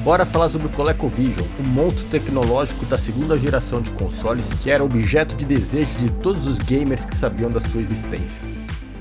Bora falar sobre o ColecoVision, um monstro tecnológico da segunda geração de consoles que era objeto de desejo de todos os gamers que sabiam da sua existência.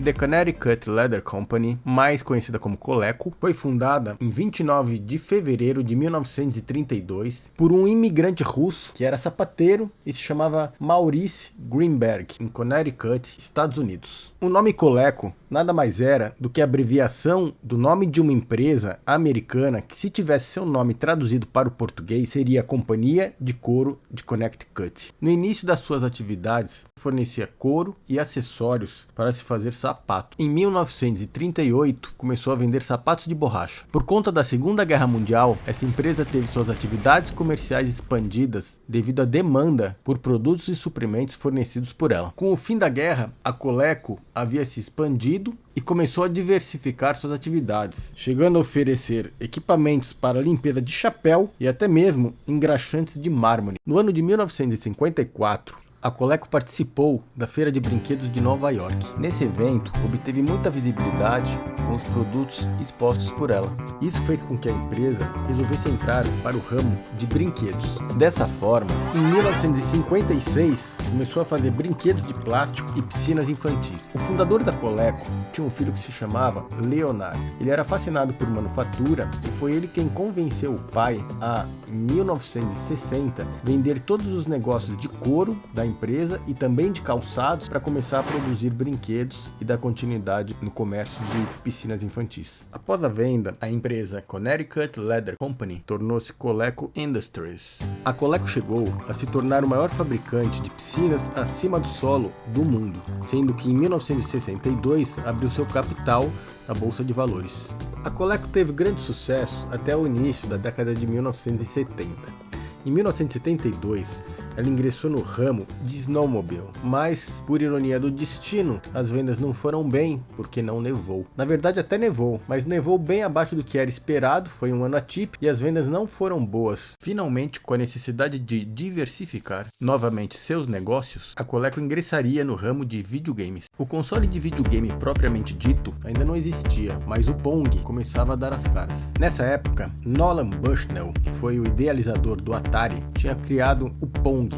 The Connecticut Leather Company, mais conhecida como Coleco, foi fundada em 29 de fevereiro de 1932 por um imigrante russo que era sapateiro e se chamava Maurice Greenberg, em Connecticut, Estados Unidos. O nome Coleco nada mais era do que a abreviação do nome de uma empresa americana que, se tivesse seu nome traduzido para o português, seria a Companhia de Couro de Connecticut. No início das suas atividades, fornecia couro e acessórios para se fazer sapato. Em 1938, começou a vender sapatos de borracha. Por conta da Segunda Guerra Mundial, essa empresa teve suas atividades comerciais expandidas devido à demanda por produtos e suprimentos fornecidos por ela. Com o fim da guerra, a Coleco havia se expandido e começou a diversificar suas atividades, chegando a oferecer equipamentos para limpeza de chapéu e até mesmo engraxantes de mármore. No ano de 1954, a Coleco participou da Feira de Brinquedos de Nova York. Nesse evento, obteve muita visibilidade com os produtos expostos por ela. Isso fez com que a empresa resolvesse entrar para o ramo de brinquedos. Dessa forma, em 1956, começou a fazer brinquedos de plástico e piscinas infantis. O fundador da Coleco tinha um filho que se chamava Leonard. Ele era fascinado por manufatura e foi ele quem convenceu o pai a, em 1960, vender todos os negócios de couro da empresa e também de calçados para começar a produzir brinquedos e dar continuidade no comércio de piscinas infantis. Após a venda, a empresa Connecticut Leather Company tornou-se Coleco Industries. A Coleco chegou a se tornar o maior fabricante de piscinas acima do solo do mundo, sendo que em 1962 abriu seu capital na Bolsa de Valores. A Coleco teve grande sucesso até o início da década de 1970. Em 1972, ela ingressou no ramo de snowmobile, mas, por ironia do destino, as vendas não foram bem porque não nevou. Na verdade até nevou, mas nevou bem abaixo do que era esperado, foi um ano atípico e as vendas não foram boas. Finalmente, com a necessidade de diversificar novamente seus negócios, a Coleco ingressaria no ramo de videogames. O console de videogame propriamente dito ainda não existia, mas o Pong começava a dar as caras. Nessa época, Nolan Bushnell, que foi o idealizador do Atari, tinha criado o Pong.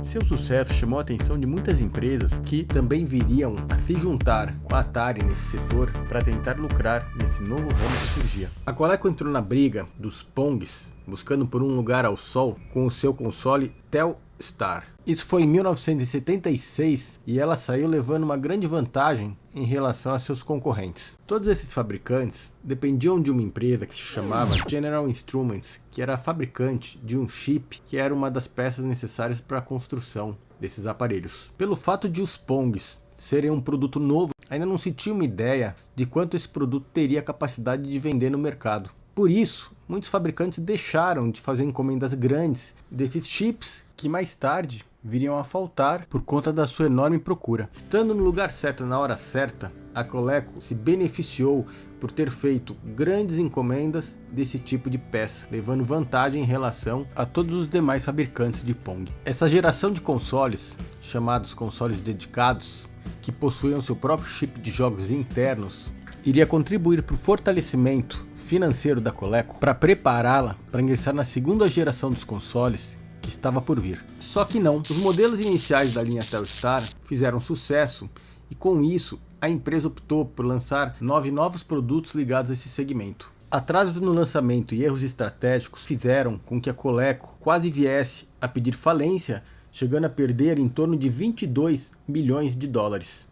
Seu sucesso chamou a atenção de muitas empresas que também viriam a se juntar com a Atari nesse setor para tentar lucrar nesse novo ramo que surgia. A Coleco entrou na briga dos Pongs, buscando por um lugar ao sol com o seu console Telstar. Isso foi em 1976 e ela saiu levando uma grande vantagem em relação a seus concorrentes. Todos esses fabricantes dependiam de uma empresa que se chamava General Instruments, que era a fabricante de um chip que era uma das peças necessárias para a construção desses aparelhos. Pelo fato de os Pongs serem um produto novo, ainda não se tinha uma ideia de quanto esse produto teria capacidade de vender no mercado. Por isso, muitos fabricantes deixaram de fazer encomendas grandes desses chips que mais tarde viriam a faltar por conta da sua enorme procura. Estando no lugar certo na hora certa, a Coleco se beneficiou por ter feito grandes encomendas desse tipo de peça, levando vantagem em relação a todos os demais fabricantes de Pong. Essa geração de consoles, chamados consoles dedicados, que possuíam seu próprio chip de jogos internos, iria contribuir para o fortalecimento financeiro da Coleco para prepará-la para ingressar na segunda geração dos consoles que estava por vir. Só que não, os modelos iniciais da linha Telstar fizeram sucesso e com isso a empresa optou por lançar 9 novos produtos ligados a esse segmento. Atrasos no lançamento e erros estratégicos fizeram com que a Coleco quase viesse a pedir falência, chegando a perder em torno de 22 milhões de dólares.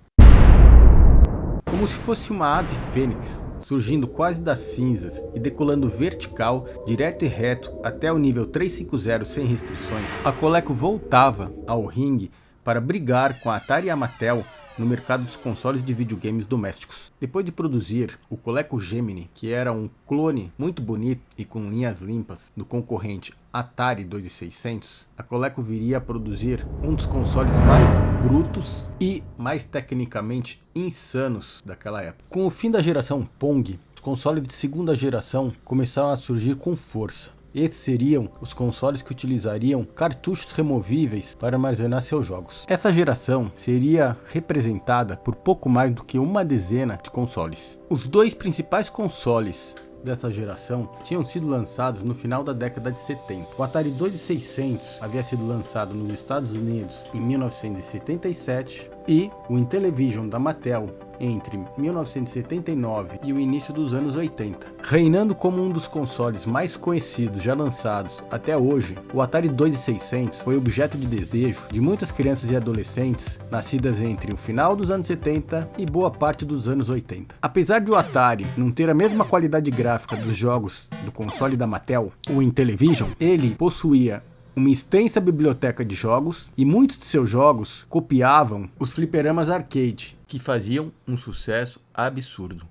Como se fosse uma ave fênix, surgindo quase das cinzas e decolando vertical, direto e reto até o nível 350 sem restrições, a Coleco voltava ao ringue para brigar com a Atari e a Mattel no mercado dos consoles de videogames domésticos. Depois de produzir o Coleco Gemini, que era um clone muito bonito e com linhas limpas do concorrente Atari 2600, a Coleco viria a produzir um dos consoles mais brutos e mais tecnicamente insanos daquela época. Com o fim da geração Pong, os consoles de segunda geração começaram a surgir com força. Esses seriam os consoles que utilizariam cartuchos removíveis para armazenar seus jogos. Essa geração seria representada por pouco mais do que uma dezena de consoles. Os dois principais consoles dessa geração tinham sido lançados no final da década de 70. O Atari 2600 havia sido lançado nos Estados Unidos em 1977 e o Intellivision da Mattel entre 1979 e o início dos anos 80. Reinando como um dos consoles mais conhecidos já lançados até hoje, o Atari 2600 foi objeto de desejo de muitas crianças e adolescentes nascidas entre o final dos anos 70 e boa parte dos anos 80. Apesar de o Atari não ter a mesma qualidade gráfica dos jogos do console da Mattel, o Intellivision, ele possuía uma extensa biblioteca de jogos e muitos de seus jogos copiavam os fliperamas arcade, que faziam um sucesso absurdo.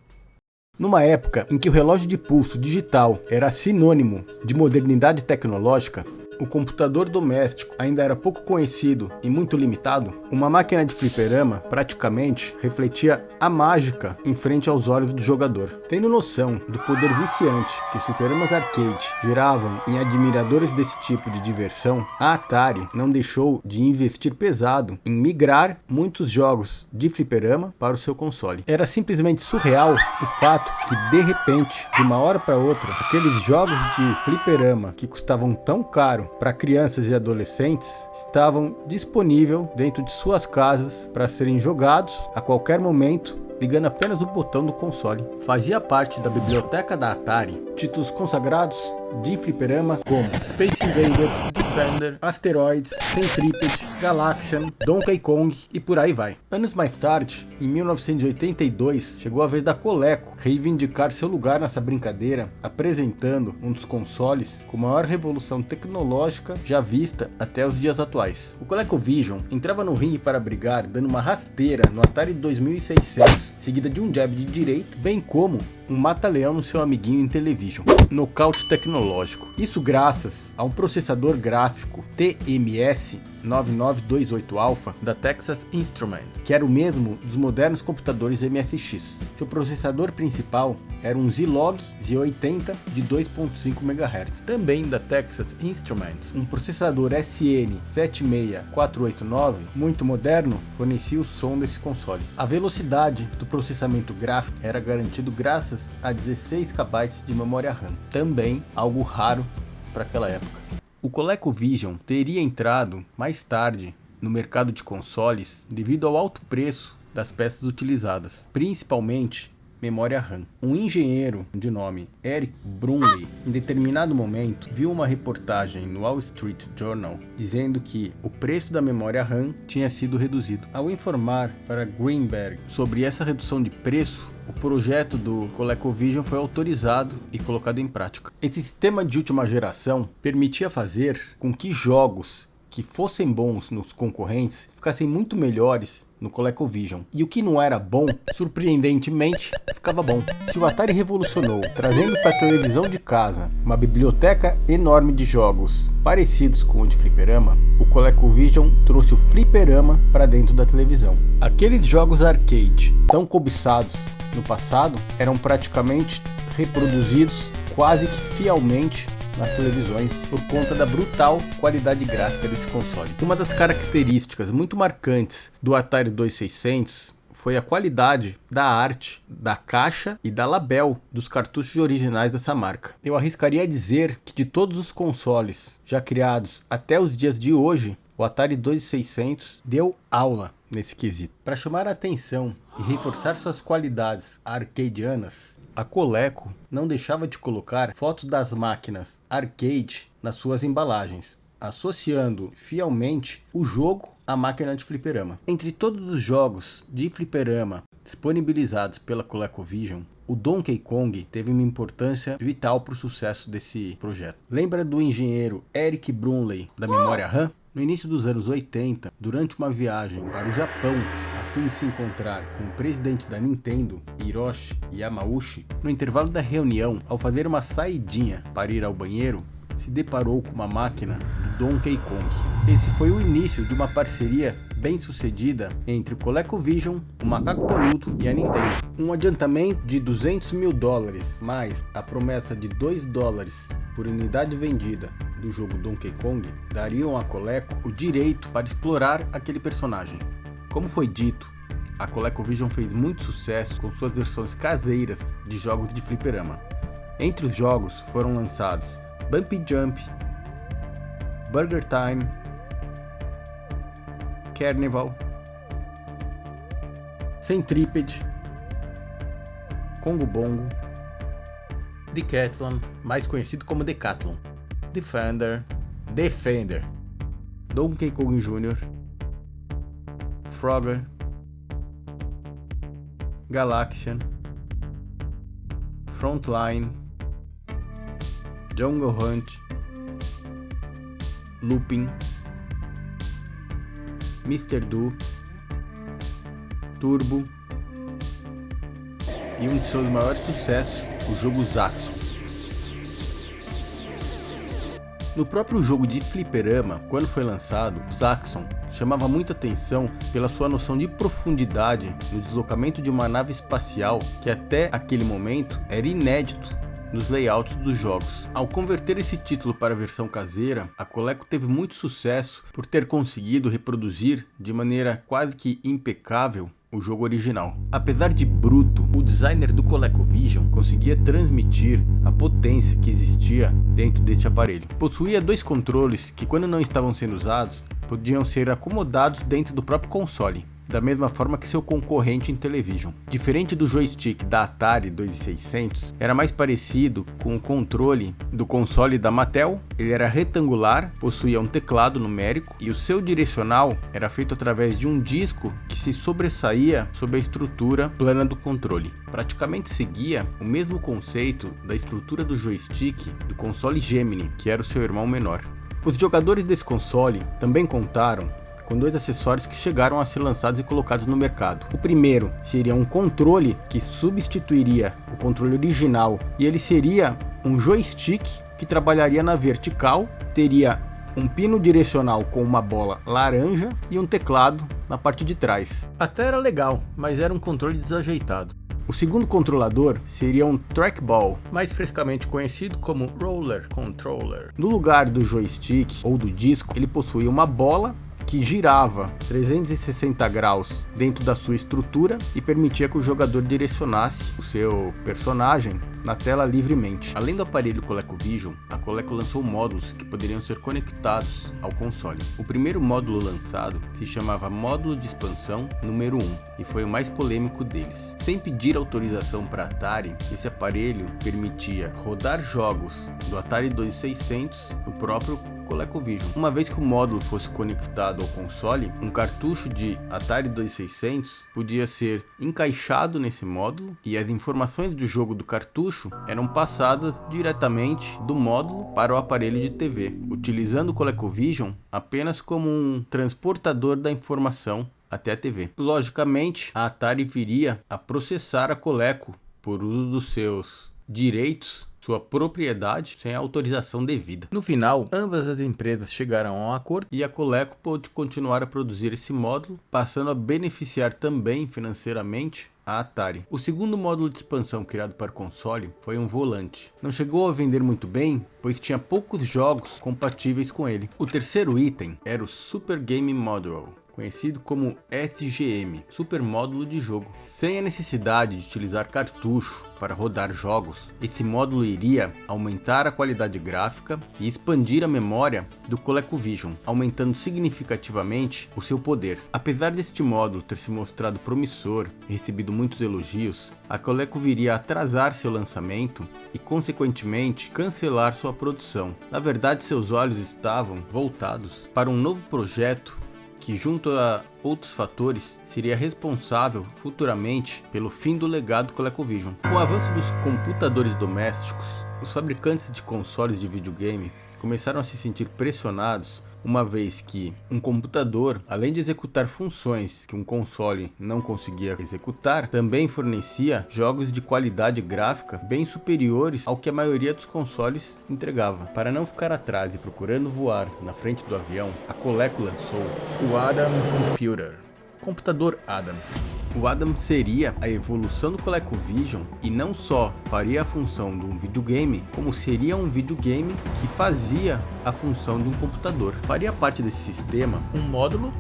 Numa época em que o relógio de pulso digital era sinônimo de modernidade tecnológica, o computador doméstico ainda era pouco conhecido e muito limitado, uma máquina de fliperama praticamente refletia a mágica em frente aos olhos do jogador. Tendo noção do poder viciante que os fliperamas arcade geravam em admiradores desse tipo de diversão, a Atari não deixou de investir pesado em migrar muitos jogos de fliperama para o seu console. Era simplesmente surreal o fato que, de repente, de uma hora para outra, aqueles jogos de fliperama que custavam tão caro para crianças e adolescentes estavam disponíveis dentro de suas casas para serem jogados a qualquer momento, ligando apenas o botão do console. Fazia parte da biblioteca da Atari títulos consagrados de fliperama como Space Invaders, Defender, Asteroids, Centipede, Galaxian, Donkey Kong e por aí vai. Anos mais tarde, em 1982, chegou a vez da Coleco reivindicar seu lugar nessa brincadeira, apresentando um dos consoles com maior revolução tecnológica já vista até os dias atuais. O ColecoVision entrava no ringue para brigar, dando uma rasteira no Atari 2600, seguida de um jab de direita, bem como um mata-leão no seu amiguinho Intellivision. Nocaute tecnológico. Isso graças a um processador gráfico TMS 9928 Alpha da Texas Instruments, que era o mesmo dos modernos computadores MSX. Seu processador principal era um Zilog Z80 de 2.5 MHz, também da Texas Instruments. Um processador SN76489, muito moderno, fornecia o som desse console. A velocidade do processamento gráfico era garantido graças a 16 KB de memória RAM, também algo raro para aquela época. O ColecoVision teria entrado mais tarde no mercado de consoles devido ao alto preço das peças utilizadas, principalmente memória RAM. Um engenheiro de nome Eric Brumley, em determinado momento, viu uma reportagem no Wall Street Journal dizendo que o preço da memória RAM tinha sido reduzido. Ao informar para Greenberg sobre essa redução de preço, o projeto do ColecoVision foi autorizado e colocado em prática. Esse sistema de última geração permitia fazer com que jogos que fossem bons nos concorrentes ficassem muito melhores no ColecoVision. E o que não era bom, surpreendentemente, ficava bom. Se o Atari revolucionou, trazendo para a televisão de casa uma biblioteca enorme de jogos parecidos com o de fliperama, o ColecoVision trouxe o fliperama para dentro da televisão. Aqueles jogos arcade tão cobiçados no passado eram praticamente reproduzidos quase que fielmente nas televisões por conta da brutal qualidade gráfica desse console. Uma das características muito marcantes do Atari 2600 foi a qualidade da arte, da caixa e da label dos cartuchos originais dessa marca. Eu arriscaria dizer que de todos os consoles já criados até os dias de hoje, o Atari 2600 deu aula nesse quesito. Para chamar a atenção e reforçar suas qualidades arcadianas, a Coleco não deixava de colocar fotos das máquinas arcade nas suas embalagens, associando fielmente o jogo à máquina de fliperama. Entre todos os jogos de fliperama disponibilizados pela ColecoVision, o Donkey Kong teve uma importância vital para o sucesso desse projeto. Lembra do engenheiro Eric Brumley da memória RAM? No início dos anos 80, durante uma viagem para o Japão, a fim de se encontrar com o presidente da Nintendo, Hiroshi Yamauchi, no intervalo da reunião, ao fazer uma saidinha para ir ao banheiro, se deparou com uma máquina do Donkey Kong. Esse foi o início de uma parceria bem sucedida entre o ColecoVision, o Macaco Peludo e a Nintendo. Um adiantamento de $200 mil, mais a promessa de $2 por unidade vendida do jogo Donkey Kong, dariam à Coleco o direito para explorar aquele personagem. Como foi dito, a ColecoVision fez muito sucesso com suas versões caseiras de jogos de fliperama. Entre os jogos foram lançados Bumpy Jump, Burger Time, Carnival, Centipede, Congo Bongo, Decathlon, mais conhecido como Decathlon, Defender, Donkey Kong Jr., Frogger, Galaxian, Frontline, Jungle Hunt, Looping, Mr. Do, Turbo e um de seus maiores sucessos, o jogo Zaxxon. No próprio jogo de fliperama, quando foi lançado, o Zaxxon chamava muita atenção pela sua noção de profundidade no deslocamento de uma nave espacial que até aquele momento era inédito nos layouts dos jogos. Ao converter esse título para a versão caseira, a Coleco teve muito sucesso por ter conseguido reproduzir de maneira quase que impecável o jogo original. Apesar de bruto, o designer do ColecoVision conseguia transmitir a potência que existia dentro deste aparelho. Possuía dois controles que, quando não estavam sendo usados, podiam ser acomodados dentro do próprio console, da mesma forma que seu concorrente Intellivision. Diferente do joystick da Atari 2600, era mais parecido com o controle do console da Mattel. Ele era retangular, possuía um teclado numérico e o seu direcional era feito através de um disco que se sobressaía sobre a estrutura plana do controle. Praticamente seguia o mesmo conceito da estrutura do joystick do console Gemini, que era o seu irmão menor. Os jogadores desse console também contaram com dois acessórios que chegaram a ser lançados e colocados no mercado. O primeiro seria um controle que substituiria o controle original, e ele seria um joystick que trabalharia na vertical, teria um pino direcional com uma bola laranja e um teclado na parte de trás. Até era legal, mas era um controle desajeitado. O segundo controlador seria um trackball, mais frescamente conhecido como Roller Controller. No lugar do joystick ou do disco, ele possuía uma bola que girava 360 graus dentro da sua estrutura e permitia que o jogador direcionasse o seu personagem na tela livremente. Além do aparelho ColecoVision, a Coleco lançou módulos que poderiam ser conectados ao console. O primeiro módulo lançado se chamava Módulo de Expansão número 1 e foi o mais polêmico deles. Sem pedir autorização para Atari, esse aparelho permitia rodar jogos do Atari 2600 no próprio ColecoVision. Uma vez que o módulo fosse conectado ao console, um cartucho de Atari 2600 podia ser encaixado nesse módulo e as informações do jogo do cartucho eram passadas diretamente do módulo para o aparelho de TV, utilizando o ColecoVision apenas como um transportador da informação até a TV. Logicamente, a Atari viria a processar a Coleco por uso dos seus direitos, sua propriedade, sem a autorização devida. No final, ambas as empresas chegaram a um acordo e a Coleco pôde continuar a produzir esse módulo, passando a beneficiar também financeiramente a Atari. O segundo módulo de expansão criado para o console foi um volante. Não chegou a vender muito bem, pois tinha poucos jogos compatíveis com ele. O terceiro item era o Super Game Module, conhecido como SGM, Super Módulo de Jogo. Sem a necessidade de utilizar cartucho para rodar jogos, esse módulo iria aumentar a qualidade gráfica e expandir a memória do ColecoVision, aumentando significativamente o seu poder. Apesar deste módulo ter se mostrado promissor e recebido muitos elogios, a Coleco viria a atrasar seu lançamento e, consequentemente, cancelar sua produção. Na verdade, seus olhos estavam voltados para um novo projeto que, junto a outros fatores, seria responsável futuramente pelo fim do legado ColecoVision. Com o avanço dos computadores domésticos, os fabricantes de consoles de videogame começaram a se sentir pressionados, uma vez que um computador, além de executar funções que um console não conseguia executar, também fornecia jogos de qualidade gráfica bem superiores ao que a maioria dos consoles entregava. Para não ficar atrás e procurando voar na frente do avião, a Coleco lançou o Adam Computer, computador Adam. O Adam seria a evolução do ColecoVision e não só faria a função de um videogame, como seria um videogame que fazia a função de um computador. Faria parte desse sistema um módulo,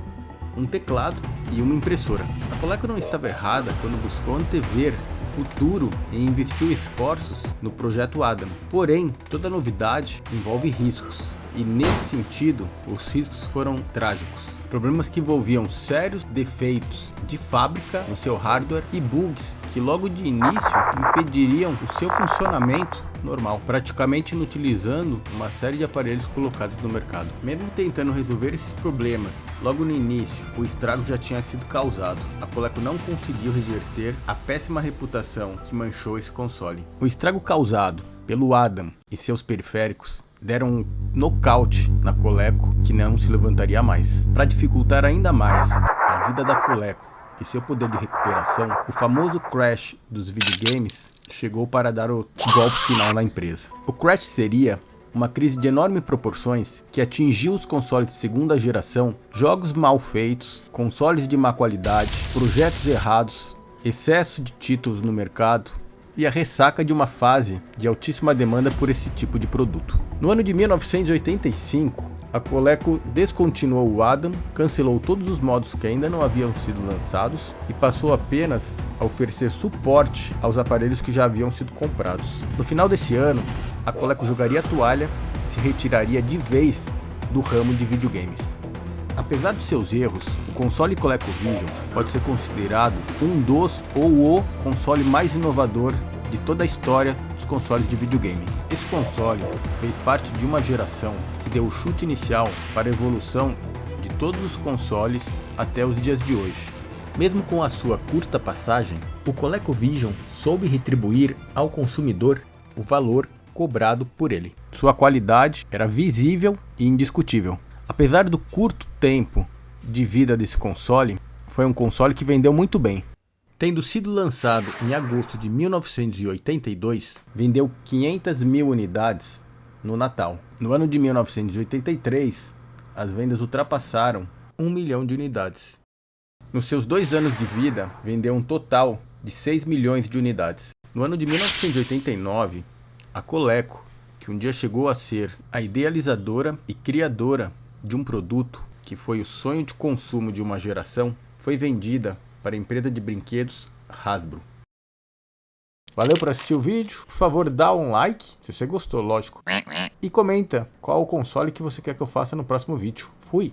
um teclado e uma impressora. A Coleco não estava errada quando buscou antever o futuro e investiu esforços no projeto Adam. Porém, toda novidade envolve riscos, e nesse sentido, os riscos foram trágicos. Problemas que envolviam sérios defeitos de fábrica no seu hardware e bugs que logo de início impediriam o seu funcionamento normal, praticamente inutilizando uma série de aparelhos colocados no mercado. Mesmo tentando resolver esses problemas, logo no início, o estrago já tinha sido causado. A Coleco não conseguiu reverter a péssima reputação que manchou esse console. O estrago causado pelo Adam e seus periféricos deram um nocaute na Coleco que não se levantaria mais. Para dificultar ainda mais a vida da Coleco e seu poder de recuperação, o famoso crash dos videogames chegou para dar o golpe final na empresa. O crash seria uma crise de enormes proporções que atingiu os consoles de segunda geração, jogos mal feitos, consoles de má qualidade, projetos errados, excesso de títulos no mercado e a ressaca de uma fase de altíssima demanda por esse tipo de produto. No ano de 1985, a Coleco descontinuou o Adam, cancelou todos os modos que ainda não haviam sido lançados e passou apenas a oferecer suporte aos aparelhos que já haviam sido comprados. No final desse ano, a Coleco jogaria a toalha e se retiraria de vez do ramo de videogames. Apesar de seus erros, o console ColecoVision pode ser considerado um dos ou o console mais inovador de toda a história dos consoles de videogame. Esse console fez parte de uma geração que deu o chute inicial para a evolução de todos os consoles até os dias de hoje. Mesmo com a sua curta passagem, o ColecoVision soube retribuir ao consumidor o valor cobrado por ele. Sua qualidade era visível e indiscutível. Apesar do curto tempo de vida desse console, foi um console que vendeu muito bem. Tendo sido lançado em agosto de 1982, vendeu 500 mil unidades no Natal. No ano de 1983, as vendas ultrapassaram 1 milhão de unidades. Nos seus 2 anos de vida, vendeu um total de 6 milhões de unidades. No ano de 1989, a Coleco, que um dia chegou a ser a idealizadora e criadora de um produto que foi o sonho de consumo de uma geração, foi vendida para a empresa de brinquedos Hasbro. Valeu por assistir o vídeo, por favor dá um like, se você gostou, lógico, e comenta qual o console que você quer que eu faça no próximo vídeo. Fui!